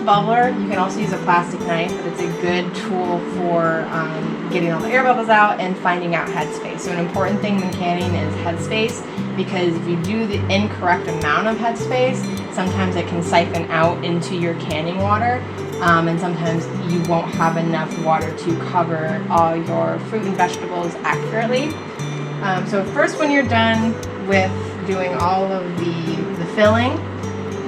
bubbler, you can also use a plastic knife, but it's a good tool for getting all the air bubbles out and finding out headspace. So an important thing when canning is headspace, because if you do the incorrect amount of headspace, sometimes it can siphon out into your canning water, and sometimes you won't have enough water to cover all your fruit and vegetables accurately. So first, when you're done with doing all of the filling,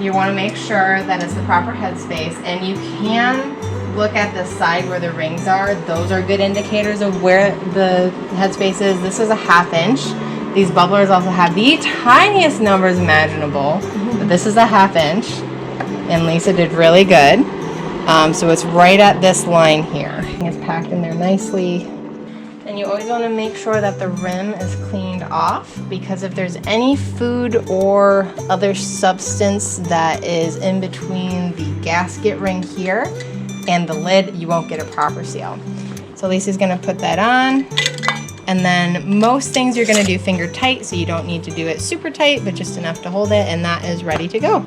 you want to make sure that it's the proper headspace, and you can look at the side where the rings are. Those are good indicators of where the headspace is. This is a 1/2 inch. These bubblers also have the tiniest numbers imaginable, but this is a 1/2 inch, and Lisa did really good. So it's right at this line here. It's packed in there nicely. And you always want to make sure that the rim is cleaned off, because if there's any food or other substance that is in between the gasket ring here and the lid, you won't get a proper seal. So Lisa's going to put that on. And then most things you're going to do finger tight, so you don't need to do it super tight, but just enough to hold it, and that is ready to go.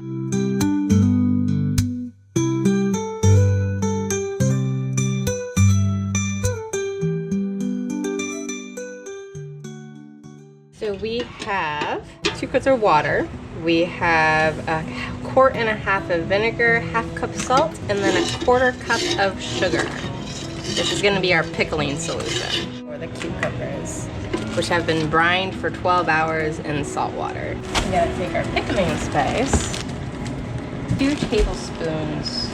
So we have 2 quarts of water, we have a 1.5 quarts of vinegar, 1/2 cup salt, and then a 1/4 cup of sugar. This is going to be our pickling solution for the cucumbers, which have been brined for 12 hours in salt water. We gotta take our pickling spice, 2 tablespoons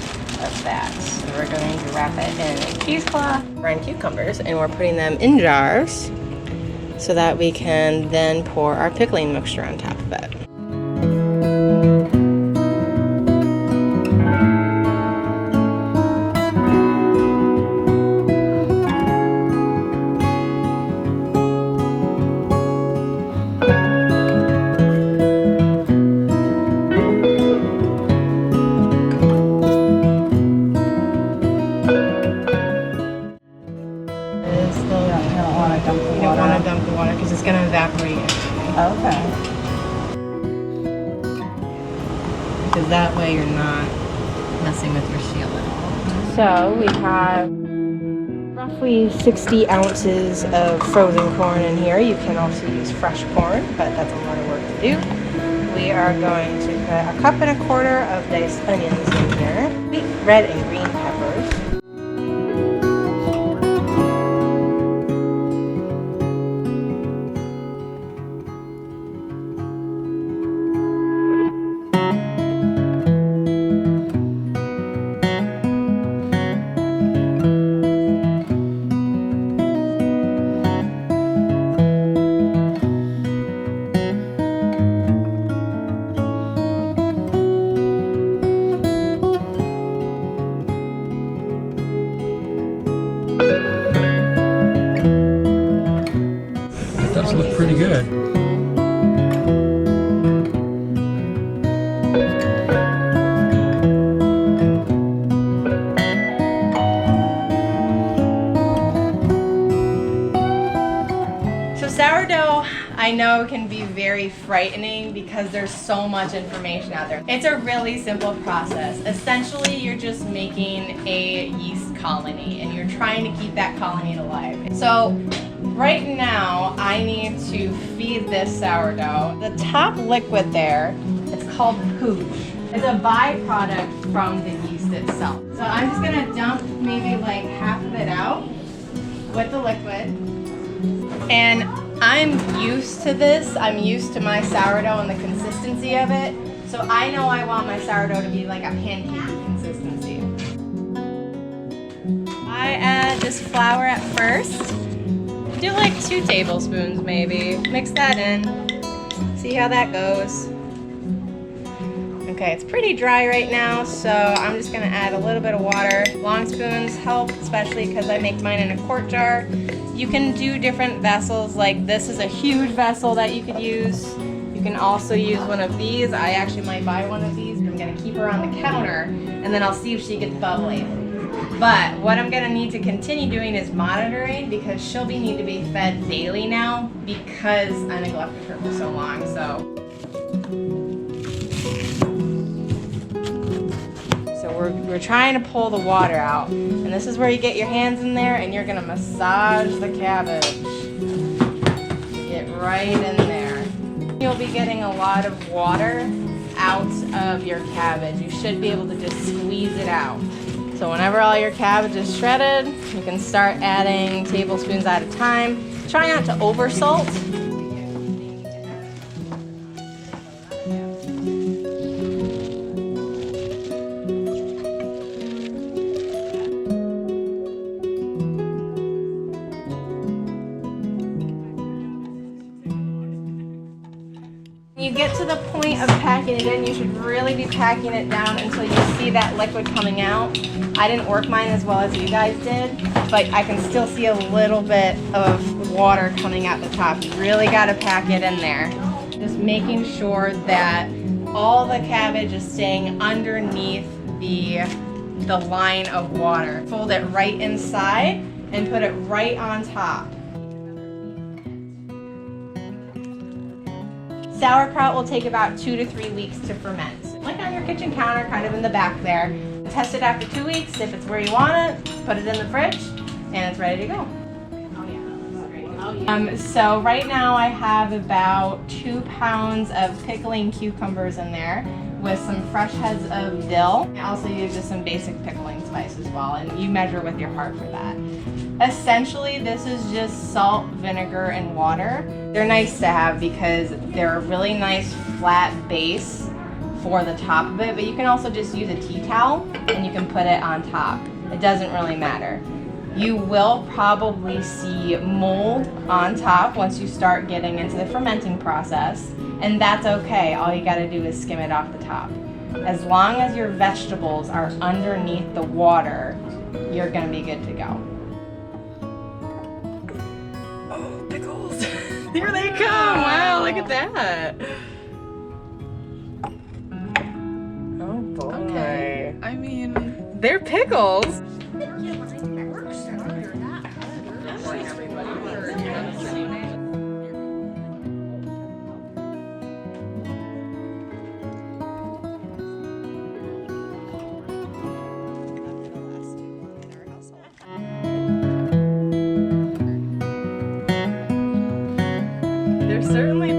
of that. So we're going to wrap it in a cheesecloth, brine cucumbers, and we're putting them in jars, so that we can then pour our pickling mixture on top of it. You don't want to dump the water because it's going to evaporate anyway. Okay. Because that way you're not messing with your seal at all. So we have roughly 60 ounces of frozen corn in here. You can also use fresh corn, but that's a lot of work to do. We are going to put 1.25 cups of diced onions in here, sweet red and green peppers. It does look pretty good. So sourdough, I know, can be very frightening because there's so much information out there. It's a really simple process. Essentially, you're just making a yeast colony, and you're trying to keep that colony alive. So right now, I need to feed this sourdough. The top liquid there, it's called pooch. It's a byproduct from the yeast itself. So I'm just gonna dump maybe like half of it out with the liquid. And I'm used to this. I'm used to my sourdough and the consistency of it. So I know I want my sourdough to be like a pancake consistency. I add this flour at first. Do like 2 tablespoons maybe. Mix that in. See how that goes. Okay, it's pretty dry right now, so I'm just gonna add a little bit of water. Long spoons help, especially because I make mine in a quart jar. You can do different vessels, like this is a huge vessel that you could use. You can also use one of these. I actually might buy one of these. I'm gonna keep her on the counter, and then I'll see if she gets bubbly. But what I'm gonna need to continue doing is monitoring, because she'll need to be fed daily now because I neglected her for so long. So we're trying to pull the water out. And this is where you get your hands in there and you're gonna massage the cabbage. Get right in there. You'll be getting a lot of water out of your cabbage. You should be able to just squeeze it out. So whenever all your cabbage is shredded, you can start adding tablespoons at a time. Try not to over salt. You get to the point of packing it in, you should really be packing it down until you see that liquid coming out. I didn't work mine as well as you guys did, but I can still see a little bit of water coming out the top. You really got to pack it in there. Just making sure that all the cabbage is staying underneath the line of water. Fold it right inside and put it right on top. Sauerkraut will take about 2 to 3 weeks to ferment. Like on your kitchen counter, kind of in the back there. Test it after 2 weeks. If it's where you want it, put it in the fridge, and it's ready to go. So right now I have about 2 pounds of pickling cucumbers in there with some fresh heads of dill. I also use just some basic pickling spice as well, and you measure with your heart for that. Essentially, this is just salt, vinegar, and water. They're nice to have because they're a really nice flat base for the top of it, but you can also just use a tea towel and you can put it on top. It doesn't really matter. You will probably see mold on top once you start getting into the fermenting process, and that's okay. All you gotta do is skim it off the top. As long as your vegetables are underneath the water, you're gonna be good to go. Oh, pickles! Here they come! Wow, look at that! Oh boy. Okay, I mean, they're pickles! They're certainly